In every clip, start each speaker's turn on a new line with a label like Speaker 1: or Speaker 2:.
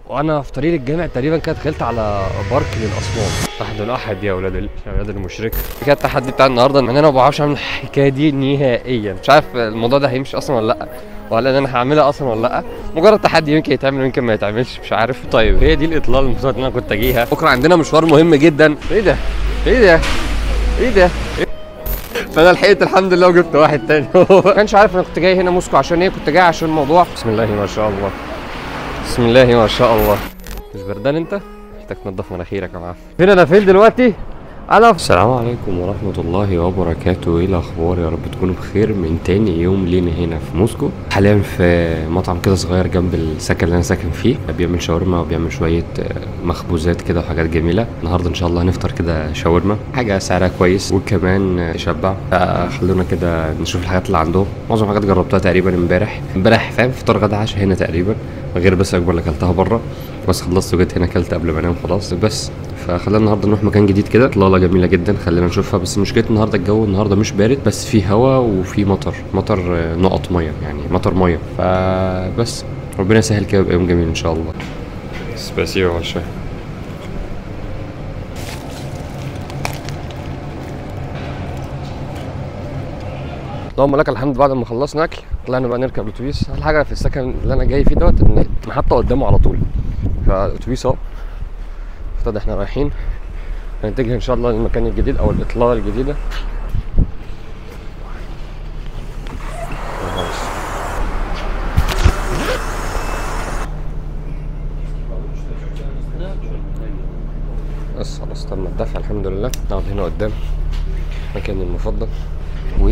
Speaker 1: وانا في طريق الجامع تقريبا كده دخلت على بارك للاصوات. احد الاحد يا اولاد المشرك. كده التحدي بتاع النهارده ان انا ما بعرفش اعمل الحكايه دي نهائيا. مش عارف الموضوع ده هيمشي اصلا ولا لا، ولا ان انا هعملها اصلا ولا لا. مجرد تحدي، يمكن يتعمل ويمكن ما يتعملش، مش عارف. طيب هي دي الاطلاله المفروض ان انا كنت اجيها. بكره عندنا مشوار مهم جدا. ايه ده؟ ايه ده؟ ايه ده؟ فانا لحقت الحمد لله وجبت واحد تاني. ما كانش عارف انا كنت جاي هنا موسكو عشان ايه. كنت جاي عشان الموضوع. بسم الله ما شاء الله، بسم الله ما شاء الله. مش بردان انت؟ محتاج تنضف مناخيرك يا معفن. فين انا فين دلوقتي؟ السلام عليكم ورحمة الله وبركاته. ايه الاخبار؟ يا رب تكونوا بخير. من تاني يوم لينا هنا في موسكو، حاليا في مطعم كده صغير جنب السكن اللي انا ساكن فيه، بيعمل شاورما وبيعمل شوية مخبوزات كده وحاجات جميلة. النهارده ان شاء الله هنفطر كده شاورما، حاجة سعرها كويس وكمان يشبع. فخلونا كده نشوف الحاجات اللي عندهم. معظم الحاجات جربتها تقريبا امبارح فاهم، فطار غدا عشاء هنا تقريبا، غير بس اكبر اللي اكلتها بره. بس خلصت وجيت هنا اكلت قبل ما انام خلاص. بس فخلينا النهارده نروح مكان جديد كده، اطلاله جميله جدا، خلينا نشوفها. بس مشكله النهارده الجو النهارده مش بارد، بس في هواء وفي مطر نقط ميه، يعني مطر ميه. فبس ربنا يسهل كده ويبقى يوم جميل ان شاء الله. سباسيو عشان اللهم لك الحمد. بعد ما خلصنا اكل طلعنا بقى نركب الاتوبيس. احلى حاجه في السكن اللي انا جاي فيه دوت ان المحطه قدامه على طول، فالاتوبيس اهو. افترض احنا رايحين هنتجه ان شاء الله للمكان الجديد او الاطلاله الجديده. بس خلاص تم الدفع الحمد لله. نقعد هنا قدام مكاني المفضل و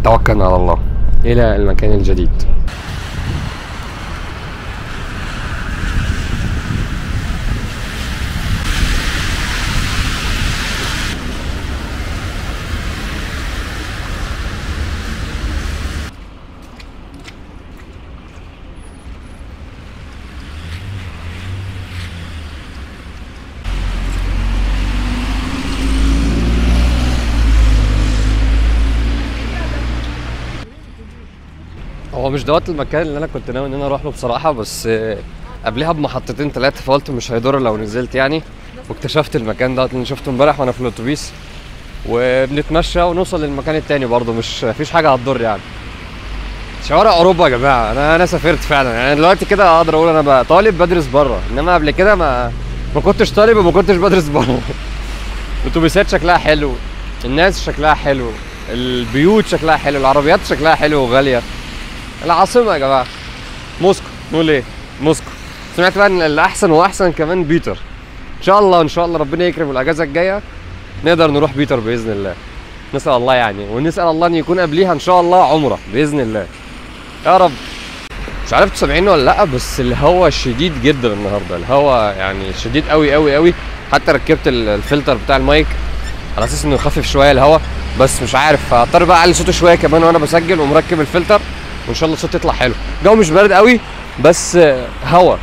Speaker 1: توكلنا على الله الى المكان الجديد. هو مش دوت المكان اللي انا كنت ناوي ان انا اروح له بصراحه، بس قبلها بمحطتين ثلاثه، فقلت مش هيضر لو نزلت يعني. واكتشفت المكان دوت اللي شفته امبارح وانا في الاتوبيس، وبنتمشى ونوصل للمكان التاني برضه، مش فيش حاجه هتضر يعني. شوارع اوروبا يا جماعه. انا سافرت فعلا يعني. دلوقتي كده اقدر اقول انا بقى طالب بدرس بره، انما قبل كده ما كنتش طالب وما كنتش بدرس بره. الاتوبيسات شكلها حلو، الناس شكلها حلو، البيوت شكلها حلو، العربيات شكلها حلو وغاليه. العاصمه يا جماعه موسكو. نقول ايه؟ موسكو. سمعت بقى ان الاحسن واحسن كمان بيتر. ان شاء الله ربنا يكرم الاجازه الجايه نقدر نروح بيتر باذن الله. نسال الله يعني، ونسال الله ان يكون قبليها ان شاء الله عمره باذن الله يا رب. مش عارف انتوا سامعيني ولا لا، بس الهوا شديد جدا النهارده. الهوا يعني شديد قوي قوي قوي. حتى ركبت الفلتر بتاع المايك على اساس انه يخفف شويه الهوا، بس مش عارف، هضطر بقى اعلي صوته شويه كمان وانا بسجل ومركب الفلتر، وان شاء الله الصوت يطلع حلو. الجو مش بارد قوي، بس هوا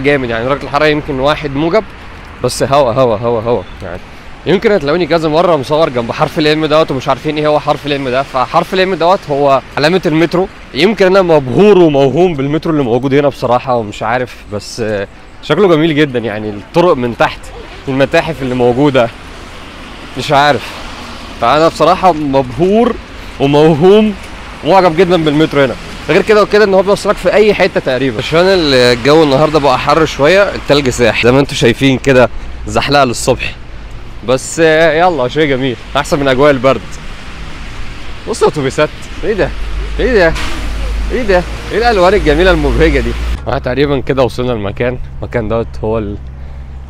Speaker 1: جامد يعني. درجه الحراره يمكن 1 موجب، بس هوا يعني. يمكن هتلاقوني كذا مره مصور جنب حرف الام دوت ومش عارفين ايه هو حرف الام ده. فحرف الام دوت هو علامه المترو. يمكن انا مبهور وموهوم بالمترو اللي موجود هنا بصراحه، ومش عارف، بس شكله جميل جدا يعني. الطرق من تحت، المتاحف اللي موجوده، مش عارف. فانا بصراحه مبهور وموهوم معجب جدا بالمترو هنا. غير كده وكده ان هو بيوصلك في اي حته تقريبا. عشان الجو النهارده بقى حر شويه، التلج ساح زي ما انتم شايفين كده، زحلقه للصبح. بس يلا شيء جميل احسن من اجواء البرد. بصوا اتوبيسات، ايه ده؟ ايه الالوان الجميله المبهجه دي. تقريبا كده وصلنا المكان دوت هو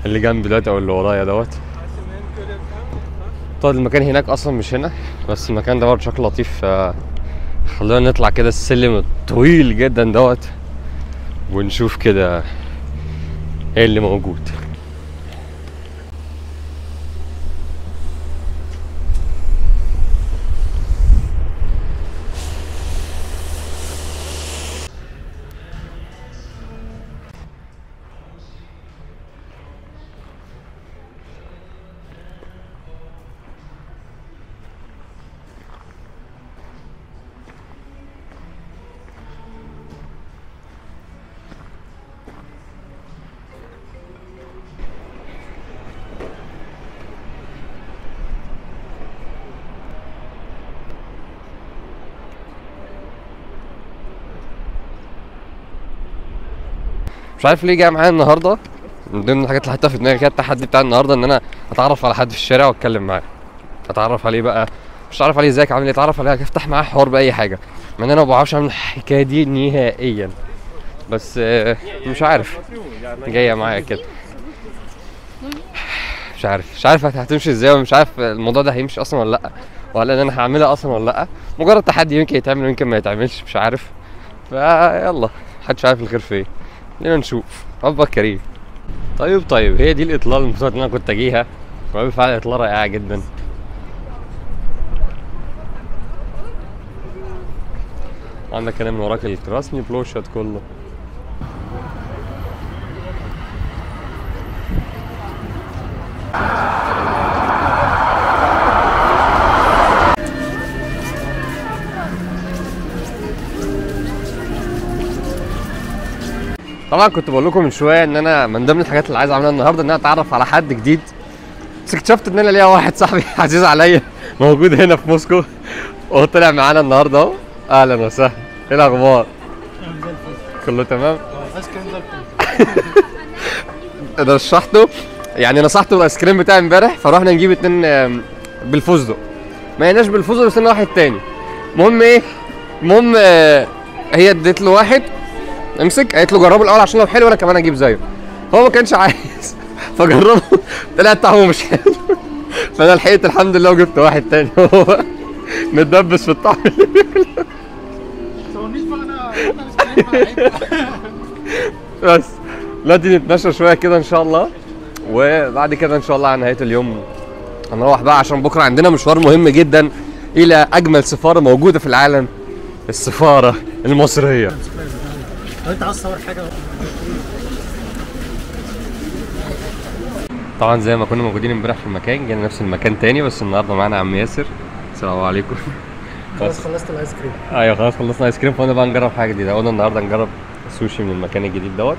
Speaker 1: اللي جنبي دلوقتي او اللي ورايا دوت. طيب المكان هناك اصلا مش هنا، بس المكان ده برضه شكله لطيف. خلونا نطلع كده السلم الطويل جدا دوت ونشوف كده ايه اللي موجود. مش عارف ليه جاي معايا النهارده. من ضمن الحاجات اللي حاطها في دماغي كده التحدي بتاع النهارده ان انا اتعرف على حد في الشارع واتكلم معاه. اتعرف عليه بقى، مش اتعرف عليه ازيك عامل ايه، اتعرف عليه افتح معاه حوار باي حاجه، مع ان انا ما بعرفش اعمل الحكايه دي نهائيا، بس مش عارف جايه معايا كده. مش عارف هتمشي ازاي، ومش عارف الموضوع ده هيمشي اصلا ولا لا، ولا ان انا هعملها اصلا ولا لا. مجرد تحدي يمكن يتعمل ويمكن ما يتعملش، مش عارف. فيلا محدش عارف الخير فين، خلينا نشوف. ربك كريم. طيب هي دي الاطلاله المفروض ان انا كنت اجيها، وبالفعل اطلاله رائعه جدا. عندك هنا من وراك الكراسني بلوشت كله. طبعا كنت بقول لكم من شويه ان انا من ضمن الحاجات اللي عايز اعملها النهارده ان انا اتعرف على حد جديد، بس اكتشفت ان انا ليا واحد صاحبي عزيز عليا موجود هنا في موسكو وطلع معانا النهارده اهو. اهلا وسهلا، ايه الاخبار؟ كله تمام؟ انا رشحته، يعني نصحته بالايس كريم بتاعي امبارح، فروحنا نجيب 2 بالفستق. ما لقيناش بالفستق بس لنا واحد تاني. المهم هي اديت له واحد امسك، قالت له جربه الاول عشان لو حلو انا كمان اجيب زيه. هو ما كانش عايز فجربه طلع طعمه مش حلو فانا لحقت الحمد لله وجبت واحد تاني هو متدبس في الطعم اللي بياكله. بس دلوقتي نتمشى شويه كده ان شاء الله، وبعد كده ان شاء الله على نهايه اليوم هنروح بقى عشان بكره عندنا مشوار مهم جدا الى اجمل سفاره موجوده في العالم، السفاره المصريه.
Speaker 2: انت عاوز تصور حاجه؟
Speaker 1: طبعا زي ما كنا موجودين امبارح في المكان، جينا نفس المكان تاني، بس النهارده معانا عم ياسر. السلام عليكم.
Speaker 2: خلاص خلصت الايس كريم.
Speaker 1: ايوه خلاص خلصنا ايس كريم، فقلنا بقى نجرب حاجه جديده. قلنا النهارده نجرب السوشي من المكان الجديد دوت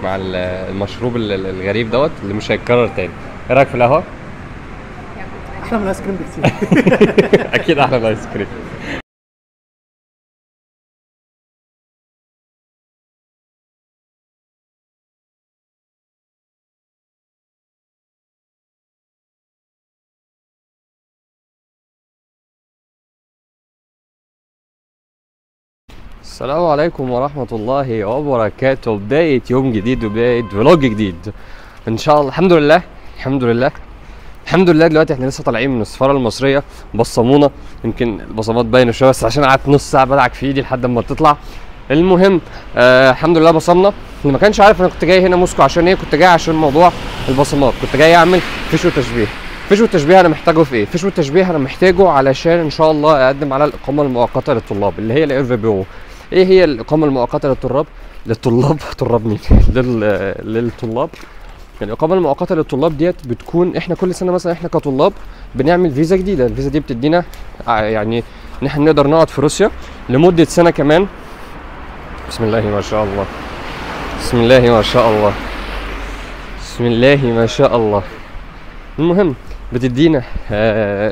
Speaker 1: مع المشروب الغريب دوت اللي مش هيتكرر تاني. ايه رايك في القهوه؟
Speaker 2: احلى من الايس كريم بكتير.
Speaker 1: اكيد احلى من الايس كريم. السلام عليكم ورحمة الله وبركاته. بداية يوم جديد وبداية فلوج جديد ان شاء الله. الحمد لله دلوقتي احنا لسه طالعين من السفارة المصرية، بصمونا، يمكن البصمات باينة شوية بس عشان قعدت نص ساعة بدعك في ايدي لحد ما تطلع. المهم الحمد لله بصمنا. اللي ما كانش عارف انا كنت جاي هنا موسكو عشان ايه، كنت جاي عشان موضوع البصمات، كنت جاي اعمل فيش وتشبيه. فيش والتشبيه انا محتاجه في ايه؟ فيش والتشبيه انا محتاجه علشان ان شاء الله اقدم على الاقامة المؤقتة للطلاب اللي هي ال FVPO. ايه هي الاقامه المؤقته طلاب مين؟ للطلاب. الاقامه المؤقته للطلاب ديت بتكون احنا كل سنه مثلا احنا كطلاب بنعمل فيزا جديده. الفيزا دي بتدينا يعني ان احنا نقدر نقعد في روسيا لمده سنه كمان. بسم الله ما شاء الله، بسم الله ما شاء الله، بسم الله ما شاء الله. المهم بتدينا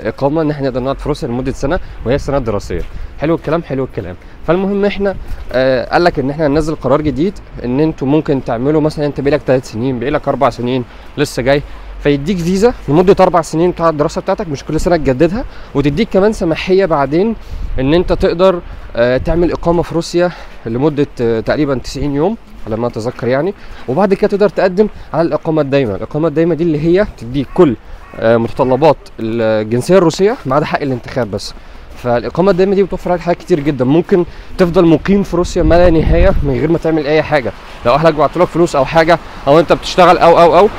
Speaker 1: اقامه ان احنا نقدر نقعد في روسيا لمده سنه، وهي السنه الدراسيه. حلو الكلام حلو الكلام. فالمهم احنا قال لك ان احنا هننزل قرار جديد ان انتوا ممكن تعملوا مثلا انت بقالك 3 سنين بقالك 4 سنين لسه جاي، فيديك فيزا لمده 4 سنين بتاع الدراسه بتاعتك، مش كل سنه تجددها، وتديك كمان سماحيه بعدين ان انت تقدر تعمل اقامه في روسيا لمده تقريبا 90 يوم على ما اتذكر يعني، وبعد كده تقدر تقدم على الاقامه الدايمه. الاقامه الدايمه دي اللي هي تديك كل متطلبات الجنسيه الروسيه ما عدا حق الانتخاب بس. فالاقامه الدائمه دي بتوفر عليك حاجات كتير جدا، ممكن تفضل مقيم في روسيا ما لا نهايه من غير ما تعمل اي حاجه، لو اهلك بعتوا لك فلوس او حاجه، او انت بتشتغل او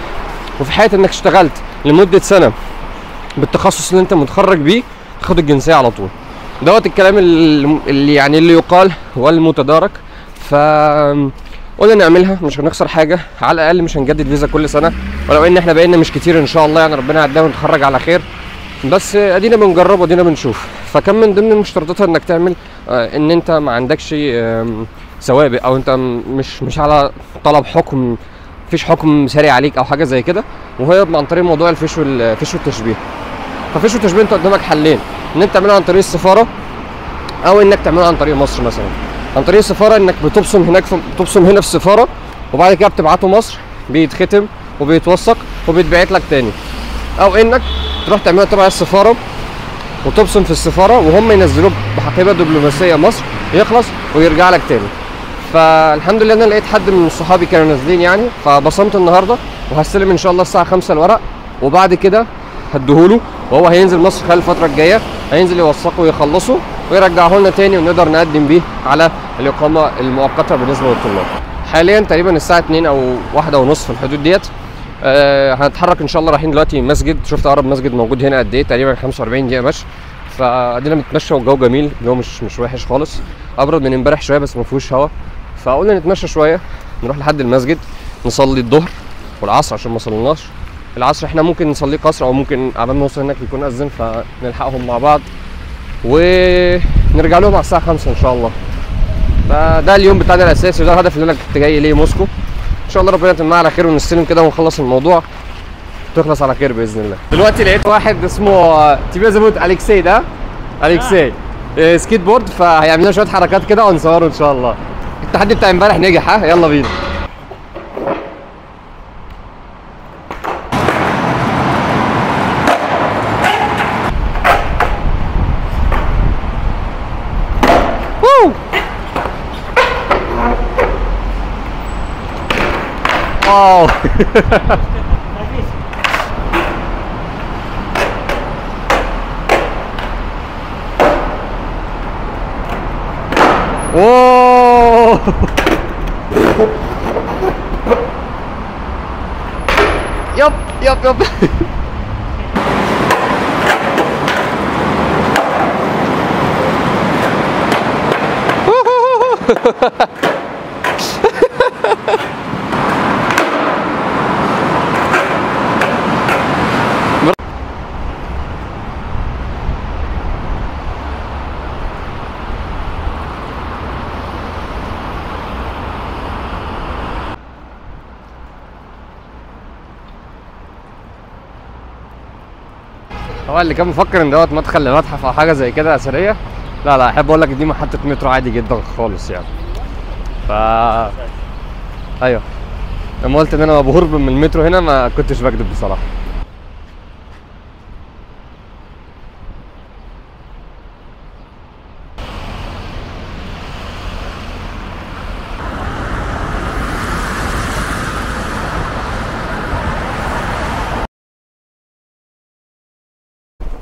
Speaker 1: وفي حاله انك اشتغلت لمده سنه بالتخصص اللي انت متخرج بيه تاخد الجنسيه على طول. دوت الكلام اللي يعني اللي يقال والمتدارك. ف قلنا نعملها، مش هنخسر حاجه، على الاقل مش هنجدد فيزا كل سنه، ولو ان احنا بقينا مش كتير ان شاء الله يعني ربنا يعدينا ونتخرج على خير، بس ادينا بنجرب وادينا بنشوف. فكان من ضمن مشترطاتها انك تعمل ان انت ما عندكش سوابق، او انت مش على طلب حكم، مفيش حكم ساري عليك او حاجه زي كده، وهي عن طريق موضوع الفيش والتشبيه. ففيش والتشبيه انت قدامك حلين، ان انت تعمله عن طريق السفاره او انك تعمله عن طريق مصر مثلا. عن طريق السفاره انك بتبصم هنا في السفاره وبعد كده بتبعته مصر، بيتختم وبيتوثق وبيتبعت لك تاني، او انك تروح تعمله تبع السفاره وتبصم في السفاره وهم ينزلوه بحقيبه دبلوماسيه مصر، يخلص ويرجع لك تاني. فالحمد لله انا لقيت حد من صحابي كانوا نازلين يعني، فبصمت النهارده وهستلم ان شاء الله الساعه 5 الورق، وبعد كده هديهوله وهو هينزل مصر خلال الفتره الجايه، هينزل يوثقه ويخلصه ويرجعه لنا تاني ونقدر نقدم بيه على الاقامه المؤقته بالنسبه للطلاب. حاليا تقريبا الساعه 2 او 1:30 في الحدود ديت. هنتحرك ان شاء الله، رايحين دلوقتي مسجد. شفت اقرب مسجد موجود هنا قد ايه؟ تقريبا 45 دقيقه مشي. فقدرنا نتمشى والجو جميل، الجو مش وحش خالص، ابرد من امبارح شويه بس ما فيهوش هوا. فقلنا نتمشى شويه، نروح لحد المسجد نصلي الظهر والعصر عشان ما صليناش. العصر احنا ممكن نصليه قصر او ممكن قبل ما نوصل هناك يكون اذن فنلحقهم مع بعض ونرجع لهم على الساعه 5 ان شاء الله. فده اليوم بتاعنا الاساسي وده الهدف اللي انا كنت جاي ليه موسكو. ان شاء الله ربنا يتمها على خير ونستلم كده ونخلص الموضوع تخلص على خير باذن الله. دلوقتي لقيت واحد اسمه تيبيا زبوت اليكسي، ده اليكسي سكيت بورد، فهيعمل لنا شويه حركات كده ونصوره ان شاء الله. التحدي بتاع امبارح نجح، ها يلا بينا. واو اوه يب يب يب هو اللي كان مفكر ان دوت مدخل لمتحف او حاجه زي كده اثريه، لا احب اقول لك دي محطه مترو عادي جدا خالص يعني. ايوه لما قلت ان انا مبهور من المترو هنا ما كنتش بكذب بصراحه.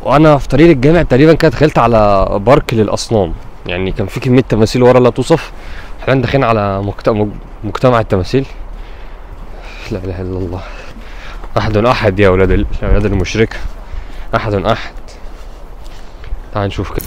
Speaker 1: وانا في طريق الجامع تقريبا كده دخلت على بارك للاصنام، يعني كان في كميه تماثيل ورا لا توصف. احنا داخلين على مجتمع التماثيل. لا اله الا الله، احد احد يا اولاد المشركه، احد احد. تعال نشوف كده.